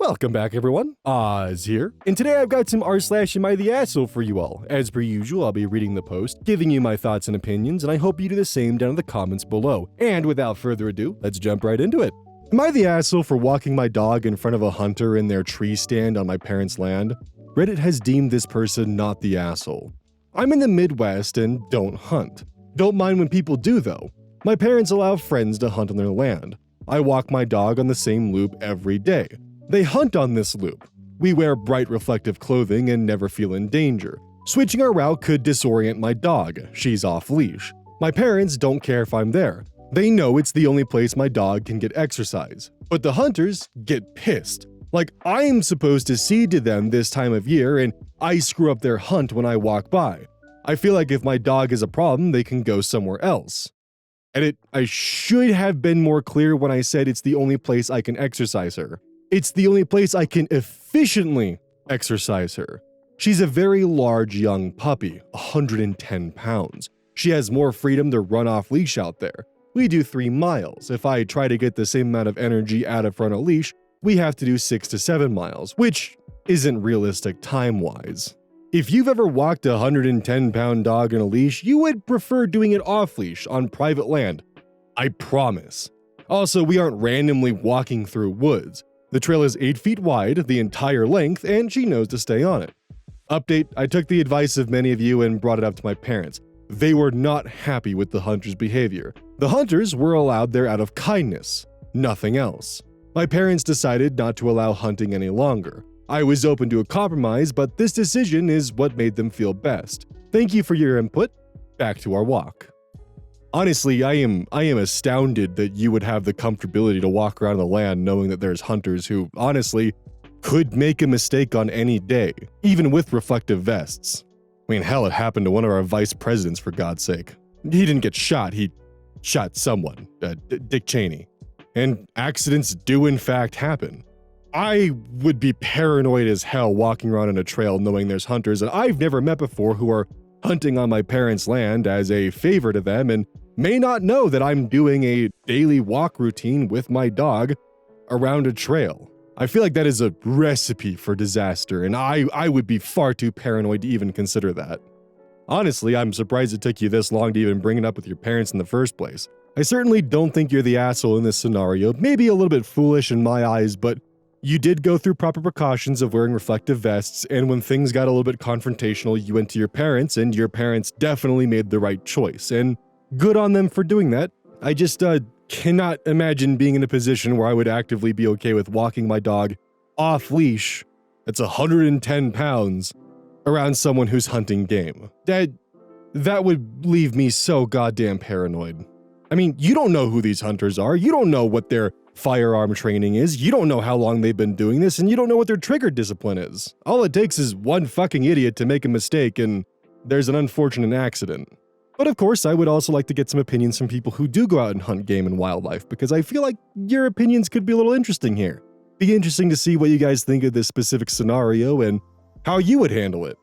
Welcome back, everyone. Oz here, and today I've got some r/am I the asshole for you all. As per usual, I'll be reading the post, giving you my thoughts and opinions, and I hope you do the same down in the comments below. And without further ado, let's jump right into it. Am I the asshole for walking my dog in front of a hunter in their tree stand on my parents' land? Reddit has deemed this person not the asshole. I'm in the Midwest and don't hunt. Don't mind when people do, though. My parents allow friends to hunt on their land. I walk my dog on the same loop every day. They hunt on this loop. We wear bright reflective clothing and never feel in danger. Switching our route could disorient my dog. She's off leash. My parents don't care if I'm there. They know it's the only place my dog can get exercise. But the hunters get pissed. Like I'm supposed to cede to them this time of year and I screw up their hunt when I walk by. I feel like if my dog is a problem, they can go somewhere else. Edit, I should have been more clear when I said it's the only place I can exercise her. It's the only place I can efficiently exercise her. She's a very large young puppy, 110 pounds. She has more freedom to run off leash out there. We do 3 miles. If I try to get the same amount of energy out of front of leash, we have to do 6 to 7 miles, which isn't realistic time-wise. If you've ever walked a 110-pound dog in a leash, you would prefer doing it off-leash on private land. I promise. Also, we aren't randomly walking through woods. The trail is 8 feet wide, the entire length, and she knows to stay on it. Update, I took the advice of many of you and brought it up to my parents. They were not happy with the hunters' behavior. The hunters were allowed there out of kindness, nothing else. My parents decided not to allow hunting any longer. I was open to a compromise, but this decision is what made them feel best. Thank you for your input. Back to our walk. Honestly, I am astounded that you would have the comfortability to walk around the land knowing that there's hunters who, honestly, could make a mistake on any day, even with reflective vests. I mean, hell, it happened to one of our vice presidents, for God's sake. He didn't get shot, he shot someone, Dick Cheney. And accidents do in fact happen. I would be paranoid as hell walking around on a trail knowing there's hunters that I've never met before who are hunting on my parents' land as a favor to them and may not know that I'm doing a daily walk routine with my dog around a trail. I feel like that is a recipe for disaster, and I would be far too paranoid to even consider that. Honestly, I'm surprised it took you this long to even bring it up with your parents in the first place. I certainly don't think you're the asshole in this scenario, maybe a little bit foolish in my eyes, but you did go through proper precautions of wearing reflective vests, and when things got a little bit confrontational, you went to your parents, and your parents definitely made the right choice, and good on them for doing that. I just cannot imagine being in a position where I would actively be okay with walking my dog off leash that's 110 pounds around someone who's hunting game. That would leave me so goddamn paranoid. I mean, you don't know who these hunters are. You don't know what their firearm training is. You don't know how long they've been doing this, and you don't know what their trigger discipline is. All it takes is one fucking idiot to make a mistake, and there's an unfortunate accident. But of course, I would also like to get some opinions from people who do go out and hunt game and wildlife, because I feel like your opinions could be a little interesting here. Be interesting to see what you guys think of this specific scenario and how you would handle it.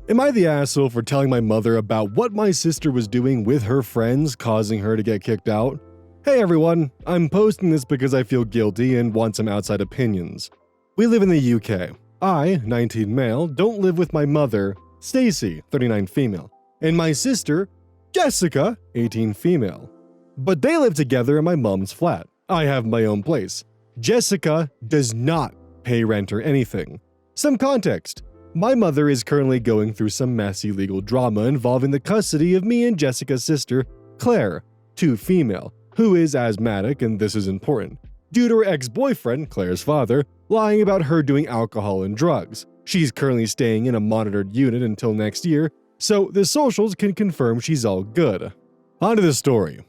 Am I the asshole for telling my mother about what my sister was doing with her friends, causing her to get kicked out? Hey everyone, I'm posting this because I feel guilty and want some outside opinions. We live in the UK. I, 19 male, don't live with my mother, Stacy, 39 female, and my sister, Jessica, 18 female. But they live together in my mom's flat. I have my own place. Jessica does not pay rent or anything. Some context. My mother is currently going through some messy legal drama involving the custody of me and Jessica's sister, Claire, 2 female, who is asthmatic, and this is important, due to her ex-boyfriend, Claire's father, lying about her doing alcohol and drugs. She's currently staying in a monitored unit until next year, so the socials can confirm she's all good. On to the story.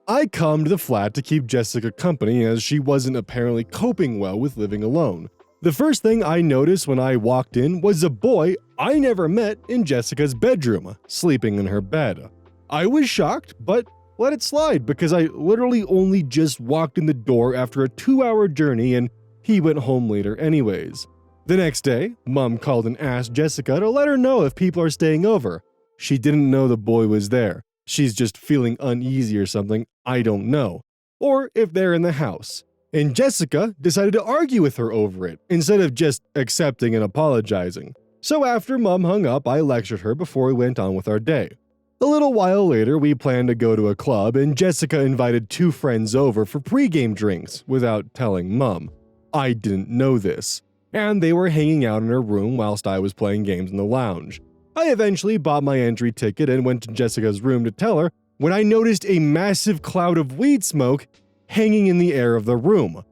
I come to the flat to keep Jessica company as she wasn't apparently coping well with living alone. The first thing I noticed when I walked in was a boy I never met in Jessica's bedroom, sleeping in her bed. I was shocked, but let it slide because I literally only just walked in the door after a 2-hour journey and he went home later anyways. The next day, Mom called and asked Jessica to let her know if people are staying over. She didn't know the boy was there. She's just feeling uneasy or something, I don't know. Or if they're in the house. and Jessica decided to argue with her over it, instead of just accepting and apologizing. So after Mom hung up, I lectured her before we went on with our day. A little while later, we planned to go to a club, and Jessica invited 2 friends over for pregame drinks without telling Mom. I didn't know this, and they were hanging out in her room whilst I was playing games in the lounge. I eventually bought my entry ticket and went to Jessica's room to tell her when I noticed a massive cloud of weed smoke hanging in the air of the room.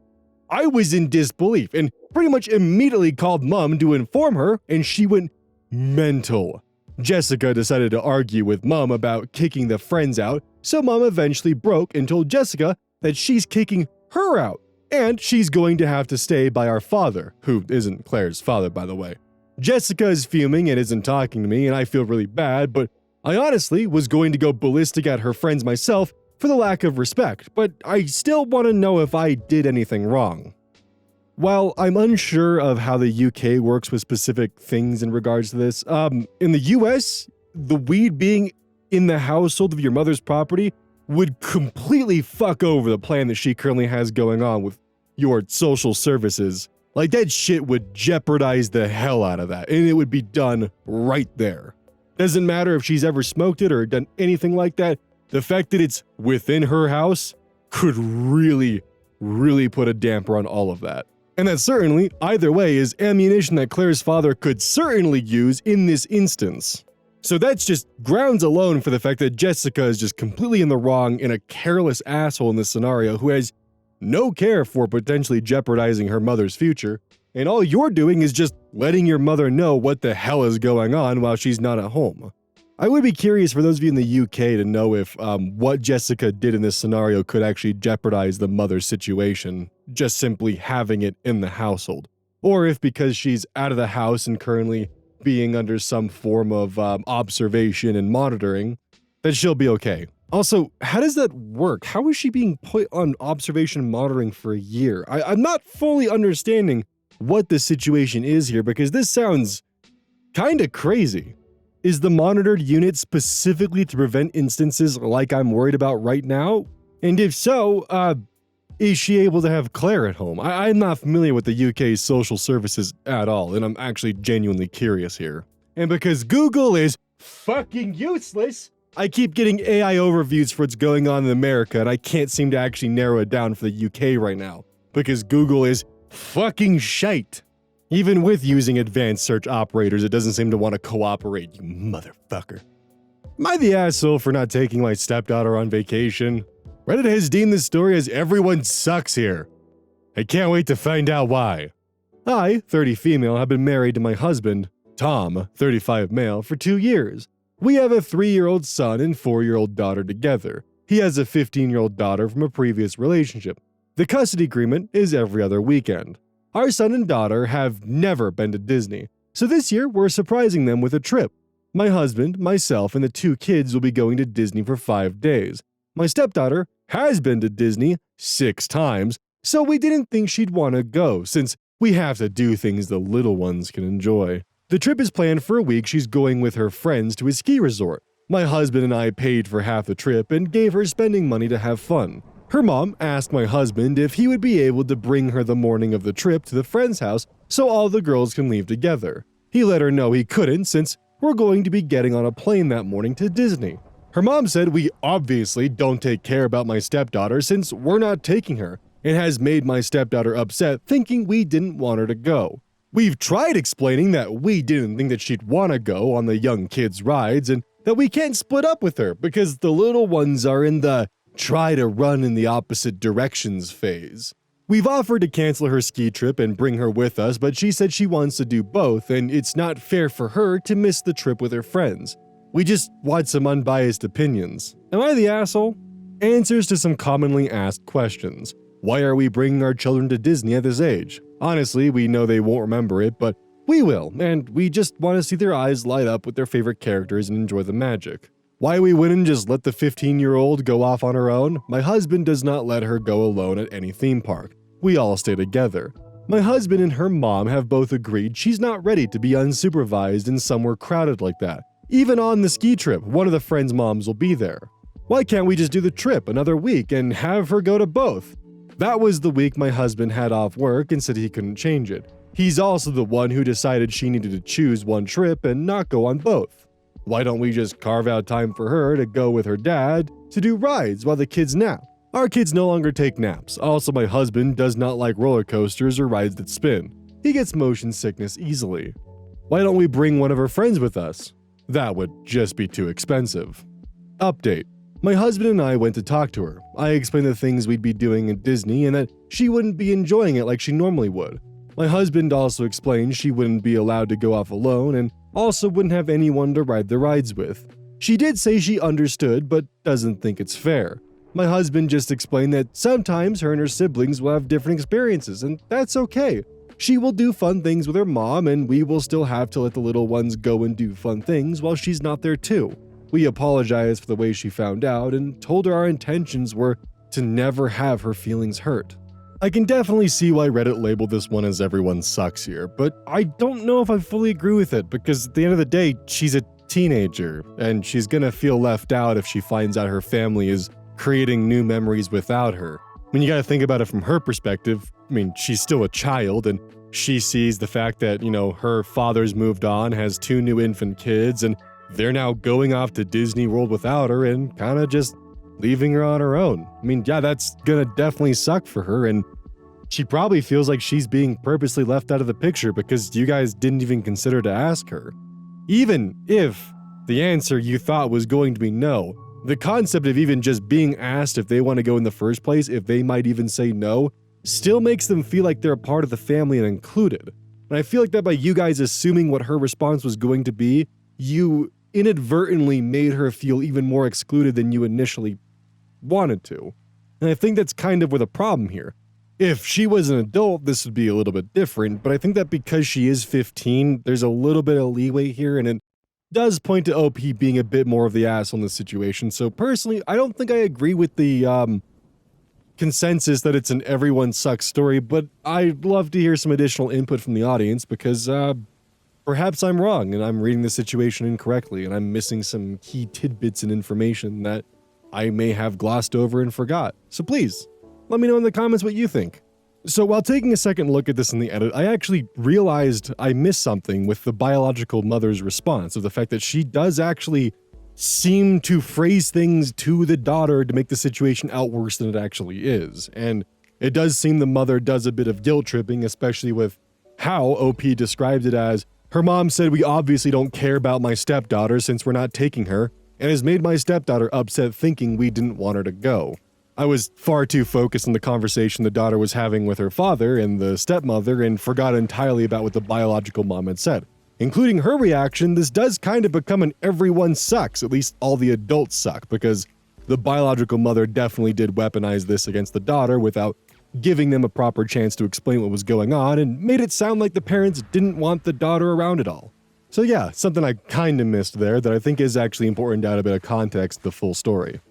I was in disbelief and pretty much immediately called Mom to inform her, and she went mental. Jessica decided to argue with Mom about kicking the friends out, so Mom eventually broke and told Jessica that she's kicking her out, and she's going to have to stay by our father, who isn't Claire's father, by the way. Jessica is fuming and isn't talking to me, and I feel really bad, but I honestly was going to go ballistic at her friends myself for the lack of respect, but I still want to know if I did anything wrong. While I'm unsure of how the UK works with specific things in regards to this, in the US, the weed being in the household of your mother's property would completely fuck over the plan that she currently has going on with your social services. Like, that shit would jeopardize the hell out of that, and it would be done right there. Doesn't matter if she's ever smoked it or done anything like that, the fact that it's within her house could really put a damper on all of that. And that certainly, either way, is ammunition that Claire's father could certainly use in this instance. So that's just grounds alone for the fact that Jessica is just completely in the wrong and a careless asshole in this scenario who has no care for potentially jeopardizing her mother's future, and all you're doing is just letting your mother know what the hell is going on while she's not at home. I would be curious for those of you in the UK to know if what Jessica did in this scenario could actually jeopardize the mother's situation, just simply having it in the household. Or if because she's out of the house and currently being under some form of observation and monitoring, that she'll be okay. Also, how does that work? How is she being put on observation and monitoring for a year? I'm not fully understanding what the situation is here because this sounds kinda crazy. Is the monitored unit specifically to prevent instances like I'm worried about right now? And if so, is she able to have Claire at home? I'm not familiar with the UK's social services at all, and I'm actually genuinely curious here. And because Google is fucking useless, I keep getting AI overviews for what's going on in America, and I can't seem to actually narrow it down for the UK right now, because Google is fucking shite. Even with using advanced search operators, it doesn't seem to want to cooperate, you motherfucker. Am I the asshole for not taking my stepdaughter on vacation? Reddit has deemed this story as everyone sucks here. I can't wait to find out why. I, 30 female, have been married to my husband, Tom, 35 male, for 2 years. We have a 3-year-old son and 4-year-old daughter together. He has a 15-year-old daughter from a previous relationship. The custody agreement is every other weekend. Our son and daughter have never been to Disney, so this year we're surprising them with a trip. My husband, myself, and the 2 kids will be going to Disney for 5 days. My stepdaughter has been to Disney 6 times, so we didn't think she'd want to go since we have to do things the little ones can enjoy. The trip is planned for a week. She's going with her friends to a ski resort. My husband and I paid for half the trip and gave her spending money to have fun. Her mom asked my husband if he would be able to bring her the morning of the trip to the friend's house so all the girls can leave together. He let her know he couldn't since we're going to be getting on a plane that morning to Disney. Her mom said we obviously don't take care about my stepdaughter since we're not taking her, and has made my stepdaughter upset thinking we didn't want her to go. We've tried explaining that we didn't think that she'd want to go on the young kids' rides and that we can't split up with her because the little ones are in the try to run in the opposite directions phase. We've offered to cancel her ski trip and bring her with us, but she said she wants to do both and it's not fair for her to miss the trip with her friends. We just want some unbiased opinions. Am I the asshole? Answers to some commonly asked questions. Why are we bringing our children to Disney at this age? Honestly, we know they won't remember it, but we will, and we just want to see their eyes light up with their favorite characters and enjoy the magic. Why we wouldn't just let the 15-year-old go off on her own? My husband does not let her go alone at any theme park. We all stay together. My husband and her mom have both agreed she's not ready to be unsupervised and somewhere crowded like that. Even on the ski trip, one of the friends' moms will be there. Why can't we just do the trip another week and have her go to both? That was the week my husband had off work and said he couldn't change it. He's also the one who decided she needed to choose one trip and not go on both. Why don't we just carve out time for her to go with her dad to do rides while the kids nap? Our kids no longer take naps. Also, my husband does not like roller coasters or rides that spin. He gets motion sickness easily. Why don't we bring one of her friends with us? That would just be too expensive. Update. My husband and I went to talk to her. I explained the things we'd be doing at Disney and that she wouldn't be enjoying it like she normally would. My husband also explained she wouldn't be allowed to go off alone and also wouldn't have anyone to ride the rides with. She did say she understood but doesn't think it's fair. My husband just explained that sometimes her and her siblings will have different experiences and that's okay. She will do fun things with her mom and we will still have to let the little ones go and do fun things while she's not there too. We apologized for the way she found out and told her our intentions were to never have her feelings hurt. I can definitely see why Reddit labeled this one as everyone sucks here, but I don't know if I fully agree with it because at the end of the day, she's a teenager and she's gonna feel left out if she finds out her family is creating new memories without her. I mean, you gotta think about it from her perspective. I mean, she's still a child and she sees the fact that, her father's moved on, has 2 new infant kids, and they're now going off to Disney World without her and kind of just leaving her on her own. I mean, yeah, that's gonna definitely suck for her, and she probably feels like she's being purposely left out of the picture because you guys didn't even consider to ask her. Even if the answer you thought was going to be no, the concept of even just being asked if they want to go in the first place, if they might even say no, still makes them feel like they're a part of the family and included. And I feel like that by you guys assuming what her response was going to be, you inadvertently made her feel even more excluded than you initially wanted to. And I think that's kind of where the problem here. If she was an adult, this would be a little bit different, but I think that because she is 15, there's a little bit of leeway here, and it does point to OP being a bit more of the asshole in this situation. So personally, I don't think I agree with the consensus that it's an everyone sucks story, but I'd love to hear some additional input from the audience because perhaps I'm wrong and I'm reading the situation incorrectly and I'm missing some key tidbits and information that I may have glossed over and forgot. So please, let me know in the comments what you think. So while taking a second look at this in the edit, I actually realized I missed something with the biological mother's response of the fact that she does actually seem to phrase things to the daughter to make the situation out worse than it actually is. And it does seem the mother does a bit of guilt tripping, especially with how OP described it as, her mom said we obviously don't care about my stepdaughter since we're not taking her, and has made my stepdaughter upset thinking we didn't want her to go. I was far too focused on the conversation the daughter was having with her father and the stepmother and forgot entirely about what the biological mom had said. Including her reaction, this does kind of become an everyone sucks, at least all the adults suck, because the biological mother definitely did weaponize this against the daughter without giving them a proper chance to explain what was going on and made it sound like the parents didn't want the daughter around at all. So yeah, something I kinda missed there that I think is actually important to add a bit of context to the full story.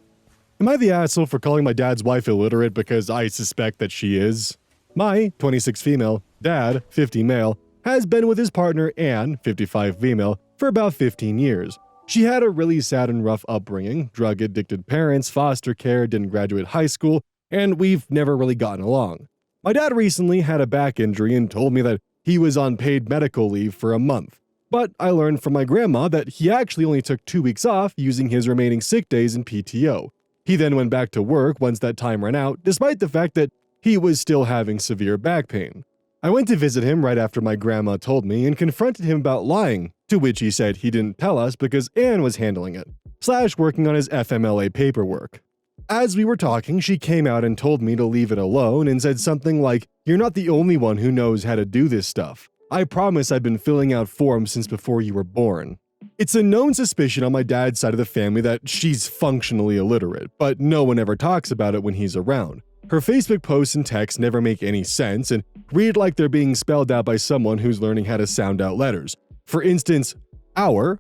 Am I the asshole for calling my dad's wife illiterate because I suspect that she is? My 26 female dad, 50 male, has been with his partner Anne, 55 female, for about 15 years. She had a really sad and rough upbringing, drug-addicted parents, foster care, didn't graduate high school, and we've never really gotten along. My dad recently had a back injury and told me that he was on paid medical leave for a month. But I learned from my grandma that he actually only took 2 weeks off using his remaining sick days in PTO. He then went back to work once that time ran out, despite the fact that he was still having severe back pain. I went to visit him right after my grandma told me and confronted him about lying, to which he said he didn't tell us because Anne was handling it, / working on his FMLA paperwork. As we were talking, she came out and told me to leave it alone and said something like, "You're not the only one who knows how to do this stuff. I promise I've been filling out forms since before you were born." It's a known suspicion on my dad's side of the family that she's functionally illiterate, but no one ever talks about it when he's around. Her Facebook posts and texts never make any sense and read like they're being spelled out by someone who's learning how to sound out letters. For instance, our,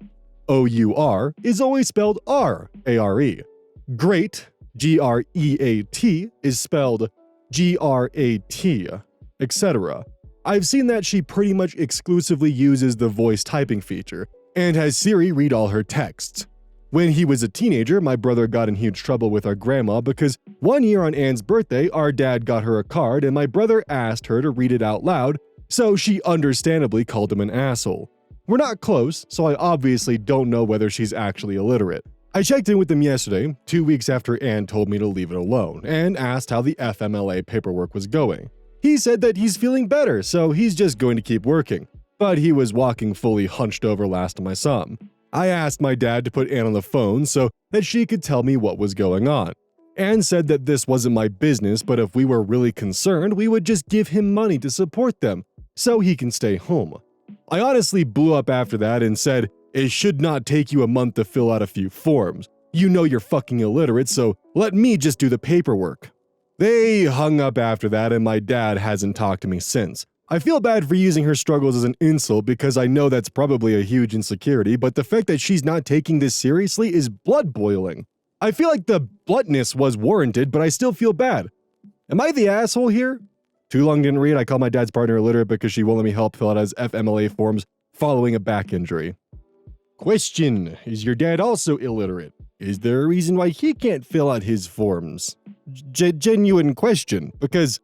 O-U-R, is always spelled R, A-R-E. Great, G-R-E-A-T, is spelled G-R-A-T, etc. I've seen that she pretty much exclusively uses the voice typing feature, and has Siri read all her texts. When he was a teenager, my brother got in huge trouble with our grandma because one year on Anne's birthday, our dad got her a card and my brother asked her to read it out loud, so she understandably called him an asshole. We're not close, so I obviously don't know whether she's actually illiterate. I checked in with him yesterday, 2 weeks after Anne told me to leave it alone, and asked how the FMLA paperwork was going. He said that he's feeling better, so he's just going to keep working. But he was walking fully hunched over last time I saw him. I asked my dad to put Anne on the phone so that she could tell me what was going on. Anne said that this wasn't my business, but if we were really concerned, we would just give him money to support them, so he can stay home. I honestly blew up after that and said, it should not take you a month to fill out a few forms. You know you're fucking illiterate, so let me just do the paperwork. They hung up after that and my dad hasn't talked to me since. I feel bad for using her struggles as an insult because I know that's probably a huge insecurity, but the fact that she's not taking this seriously is blood-boiling. I feel like the bluntness was warranted, but I still feel bad. Am I the asshole here? Too long didn't read. I called my dad's partner illiterate because she won't let me help fill out his FMLA forms following a back injury. Question: is your dad also illiterate? Is there a reason why he can't fill out his forms? Genuine question, because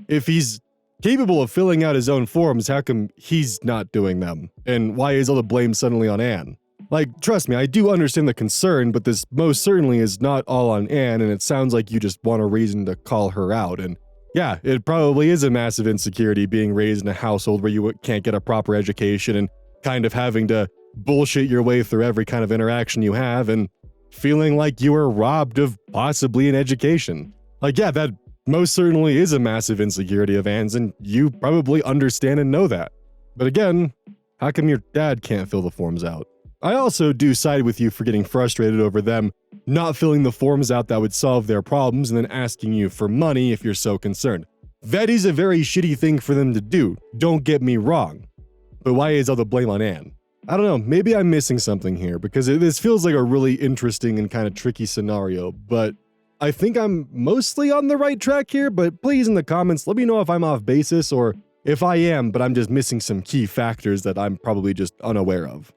if he's capable of filling out his own forms, how come he's not doing them? And why is all the blame suddenly on Anne? Like, trust me, I do understand the concern, but this most certainly is not all on Anne, and it sounds like you just want a reason to call her out. And yeah, it probably is a massive insecurity being raised in a household where you can't get a proper education and kind of having to bullshit your way through every kind of interaction you have and feeling like you were robbed of possibly an education. Like, yeah, that most certainly is a massive insecurity of Anne's, and you probably understand and know that. But again, how come your dad can't fill the forms out? I also do side with you for getting frustrated over them not filling the forms out that would solve their problems and then asking you for money if you're so concerned. That is a very shitty thing for them to do, don't get me wrong. But why is all the blame on Anne? I don't know, maybe I'm missing something here because this feels like a really interesting and kind of tricky scenario, but I think I'm mostly on the right track here, but please in the comments let me know if I'm off basis or if I am, but I'm just missing some key factors that I'm probably just unaware of.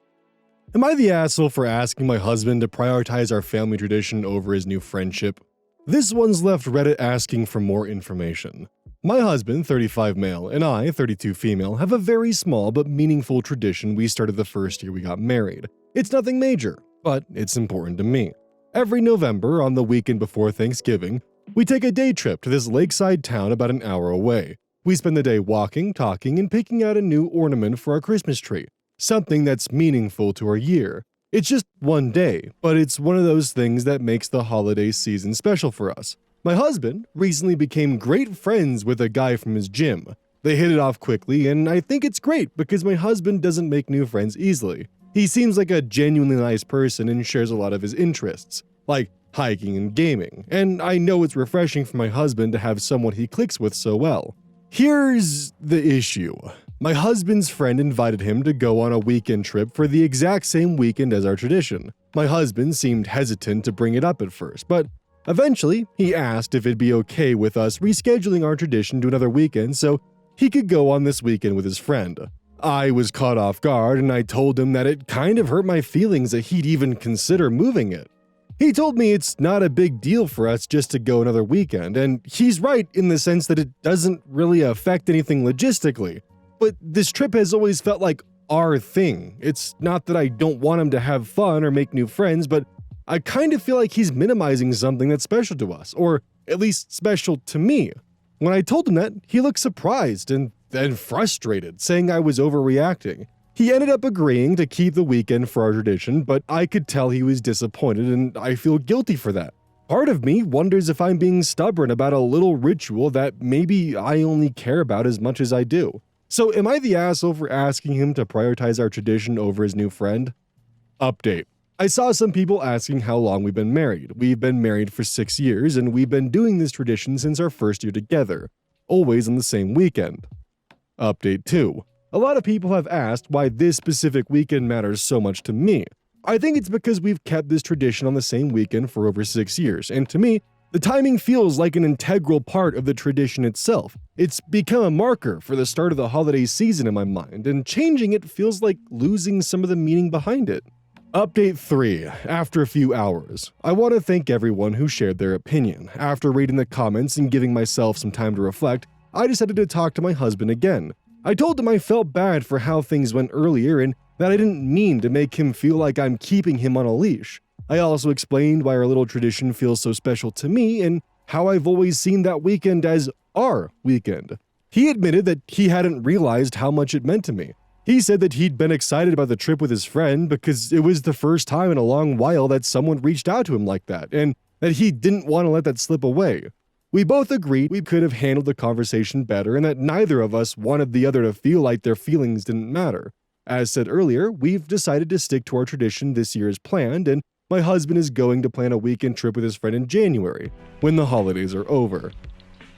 Am I the asshole for asking my husband to prioritize our family tradition over his new friendship? This one's left Reddit asking for more information. My husband, 35 male, and I, 32 female, have a very small but meaningful tradition we started the first year we got married. It's nothing major, but it's important to me. Every November, on the weekend before Thanksgiving, we take a day trip to this lakeside town about an hour away. We spend the day walking, talking, and picking out a new ornament for our Christmas tree. Something that's meaningful to our year. It's just one day, but it's one of those things that makes the holiday season special for us. My husband recently became great friends with a guy from his gym. They hit it off quickly, and I think it's great because my husband doesn't make new friends easily. He seems like a genuinely nice person and shares a lot of his interests, like hiking and gaming, and I know it's refreshing for my husband to have someone he clicks with so well. Here's the issue. My husband's friend invited him to go on a weekend trip for the exact same weekend as our tradition. My husband seemed hesitant to bring it up at first, but eventually he asked if it'd be okay with us rescheduling our tradition to another weekend so he could go on this weekend with his friend. I was caught off guard and I told him that it kind of hurt my feelings that he'd even consider moving it. He told me it's not a big deal for us just to go another weekend, and he's right in the sense that it doesn't really affect anything logistically. But this trip has always felt like our thing. It's not that I don't want him to have fun or make new friends, but I kind of feel like he's minimizing something that's special to us, or at least special to me. When I told him that, he looked surprised and then frustrated, saying I was overreacting. He ended up agreeing to keep the weekend for our tradition, but I could tell he was disappointed and I feel guilty for that. Part of me wonders if I'm being stubborn about a little ritual that maybe I only care about as much as I do. So am I the asshole for asking him to prioritize our tradition over his new friend? Update. I saw some people asking how long we've been married. We've been married for 6 years and we've been doing this tradition since our first year together, always on the same weekend. Update 2. A lot of people have asked why this specific weekend matters so much to me. I think it's because we've kept this tradition on the same weekend for over 6 years, and to me, the timing feels like an integral part of the tradition itself. It's become a marker for the start of the holiday season in my mind, and changing it feels like losing some of the meaning behind it. Update 3. After a few hours. I want to thank everyone who shared their opinion. After reading the comments and giving myself some time to reflect, I decided to talk to my husband again. I told him I felt bad for how things went earlier and that I didn't mean to make him feel like I'm keeping him on a leash. I also explained why our little tradition feels so special to me and how I've always seen that weekend as our weekend. He admitted that he hadn't realized how much it meant to me. He said that he'd been excited about the trip with his friend because it was the first time in a long while that someone reached out to him like that, and that he didn't want to let that slip away. We both agreed we could have handled the conversation better and that neither of us wanted the other to feel like their feelings didn't matter. As said earlier, we've decided to stick to our tradition this year as planned, and my husband is going to plan a weekend trip with his friend in January, when the holidays are over.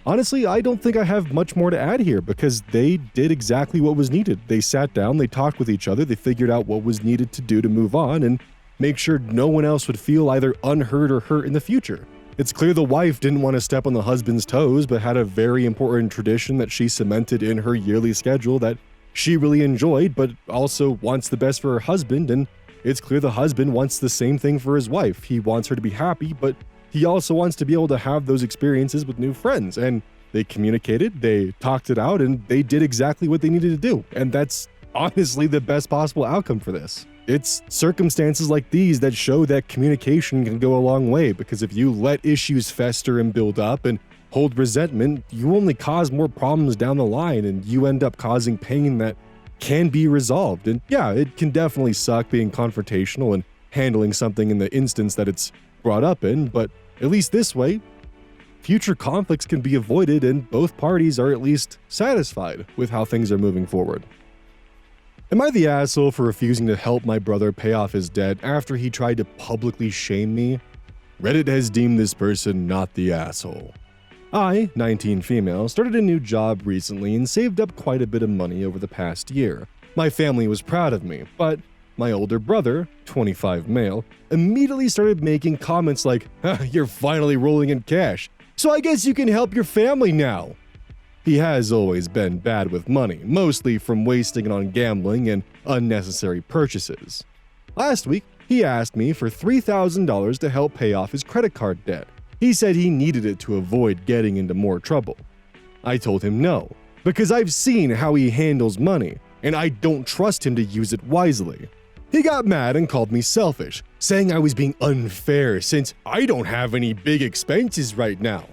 Honestly, I don't think I have much more to add here because they did exactly what was needed. They sat down, they talked with each other, they figured out what was needed to do to move on and make sure no one else would feel either unheard or hurt in the future. It's clear the wife didn't want to step on the husband's toes, but had a very important tradition that she cemented in her yearly schedule that she really enjoyed, but also wants the best for her husband, and it's clear the husband wants the same thing for his wife. He wants her to be happy, but he also wants to be able to have those experiences with new friends, and they communicated, they talked it out, and they did exactly what they needed to do, and that's honestly the best possible outcome for this. It's circumstances like these that show that communication can go a long way, because if you let issues fester and build up and hold resentment, you only cause more problems down the line, and you end up causing pain that can be resolved. And yeah, it can definitely suck being confrontational and handling something in the instance that it's brought up in, but at least this way, future conflicts can be avoided and both parties are at least satisfied with how things are moving forward. Am I the asshole for refusing to help my brother pay off his debt after he tried to publicly shame me? Reddit has deemed this person not the asshole. I, 19 female, started a new job recently and saved up quite a bit of money over the past year. My family was proud of me, but my older brother, 25 male, immediately started making comments like, "You're finally rolling in cash, so I guess you can help your family now." He has always been bad with money, mostly from wasting it on gambling and unnecessary purchases. Last week, he asked me for $3,000 to help pay off his credit card debt. He said he needed it to avoid getting into more trouble. I told him no, because I've seen how he handles money, and I don't trust him to use it wisely. He got mad and called me selfish, saying I was being unfair since I don't have any big expenses right now.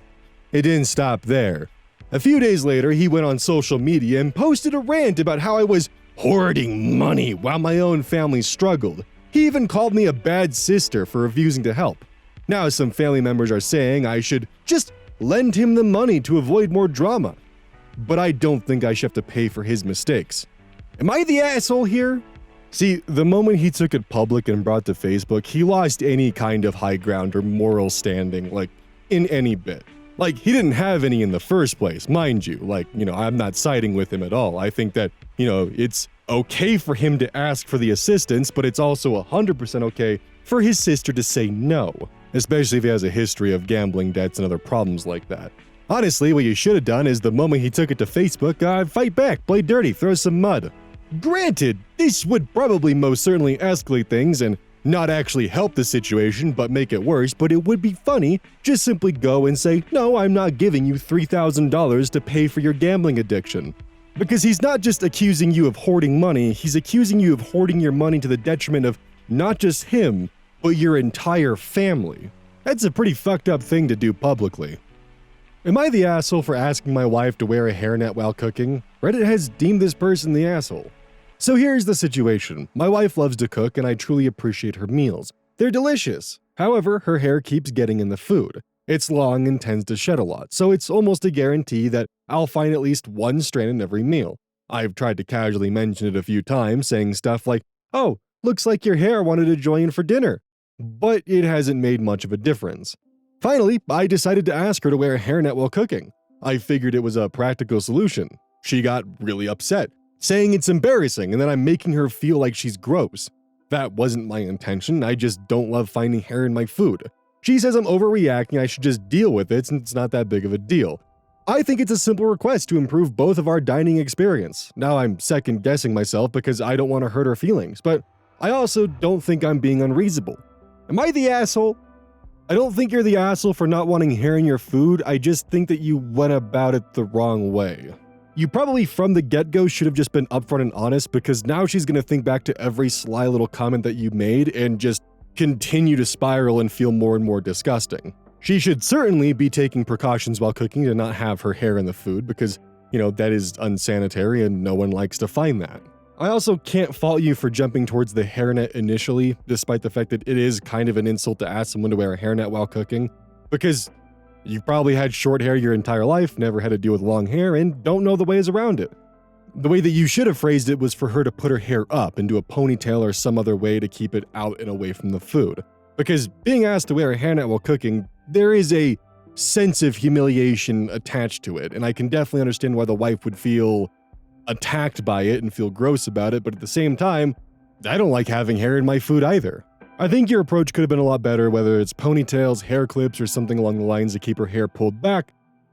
It didn't stop there. A few days later, he went on social media and posted a rant about how I was hoarding money while my own family struggled. He even called me a bad sister for refusing to help. Now some family members are saying I should just lend him the money to avoid more drama. But I don't think I should have to pay for his mistakes. Am I the asshole here? See, the moment he took it public and brought it to Facebook, he lost any kind of high ground or moral standing, in any bit. He didn't have any in the first place, mind you. I'm not siding with him at all. I think that, it's okay for him to ask for the assistance, but it's also 100% okay for his sister to say no, especially if he has a history of gambling debts and other problems like that. Honestly, what you should have done is the moment he took it to Facebook, fight back, play dirty, throw some mud. Granted, this would probably most certainly escalate things and not actually help the situation but make it worse, but it would be funny just simply go and say, "No, I'm not giving you $3,000 to pay for your gambling addiction." Because he's not just accusing you of hoarding money, he's accusing you of hoarding your money to the detriment of not just him, but your entire family. That's a pretty fucked up thing to do publicly. Am I the asshole for asking my wife to wear a hairnet while cooking? Reddit has deemed this person the asshole. So here's the situation. My wife loves to cook and I truly appreciate her meals. They're delicious. However, her hair keeps getting in the food. It's long and tends to shed a lot, so it's almost a guarantee that I'll find at least one strand in every meal. I've tried to casually mention it a few times, saying stuff like, "Oh, looks like your hair wanted to join in for dinner." But it hasn't made much of a difference. Finally, I decided to ask her to wear a hairnet while cooking. I figured it was a practical solution. She got really upset, saying it's embarrassing and that I'm making her feel like she's gross. That wasn't my intention, I just don't love finding hair in my food. She says I'm overreacting, I should just deal with it since it's not that big of a deal. I think it's a simple request to improve both of our dining experience. Now I'm second guessing myself because I don't want to hurt her feelings, but I also don't think I'm being unreasonable. Am I the asshole? I don't think you're the asshole for not wanting hair in your food, I just think that you went about it the wrong way. You probably from the get-go should have just been upfront and honest, because now she's gonna think back to every sly little comment that you made and just continue to spiral and feel more and more disgusting. She should certainly be taking precautions while cooking to not have her hair in the food because, that is unsanitary and no one likes to find that. I also can't fault you for jumping towards the hairnet initially, despite the fact that it is kind of an insult to ask someone to wear a hairnet while cooking, because you've probably had short hair your entire life, never had to deal with long hair, and don't know the ways around it. The way that you should have phrased it was for her to put her hair up into a ponytail or some other way to keep it out and away from the food. Because being asked to wear a hairnet while cooking, there is a sense of humiliation attached to it, and I can definitely understand why the wife would feel attacked by it and feel gross about it, but at the same time, I don't like having hair in my food either. I think your approach could have been a lot better, whether it's ponytails, hair clips, or something along the lines to keep her hair pulled back.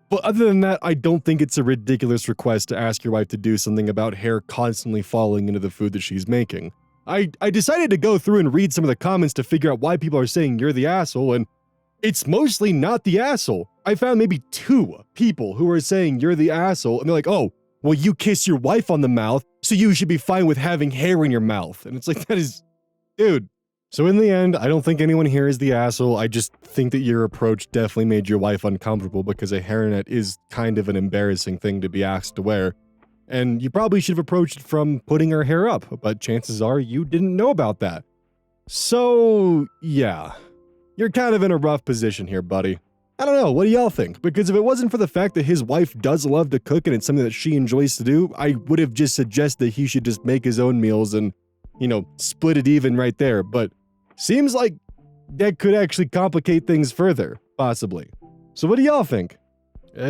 But other than that, I don't think it's a ridiculous request to ask your wife to do something about hair constantly falling into the food that she's making. I decided to go through and read some of the comments to figure out why people are saying you're the asshole, and it's mostly not the asshole. I found maybe 2 people who are saying you're the asshole, and they're like, oh, well, you kiss your wife on the mouth, so you should be fine with having hair in your mouth. And it's like, that is, dude. So in the end, I don't think anyone here is the asshole. I just think that your approach definitely made your wife uncomfortable because a hairnet is kind of an embarrassing thing to be asked to wear. And you probably should have approached it from putting her hair up, but chances are you didn't know about that. So, yeah. You're kind of in a rough position here, buddy. I don't know, what do y'all think? Because if it wasn't for the fact that his wife does love to cook and it's something that she enjoys to do, I would have just suggested he should just make his own meals and, split it even right there. But seems like that could actually complicate things further, possibly. So what do y'all think?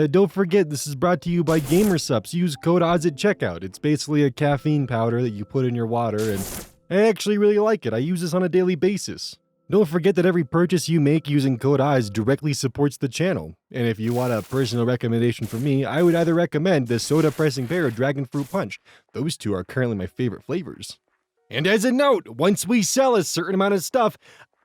Don't forget, this is brought to you by GamerSupps. Use code ODDS at checkout. It's basically a caffeine powder that you put in your water, and I actually really like it. I use this on a daily basis. Don't forget that every purchase you make using code ODDS directly supports the channel. And if you want a personal recommendation from me, I would either recommend the Soda Pressing Pear or Dragon Fruit Punch. Those 2 are currently my favorite flavors. And as a note, once we sell a certain amount of stuff,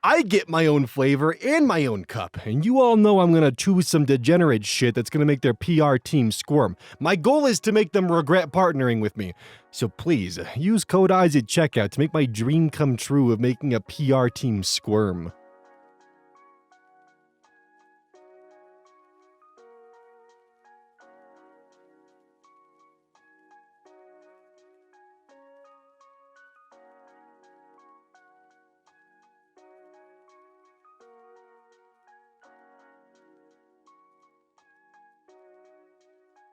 I get my own flavor and my own cup. And you all know I'm gonna choose some degenerate shit that's gonna make their PR team squirm. My goal is to make them regret partnering with me. So please, use code ODDS at checkout to make my dream come true of making a PR team squirm.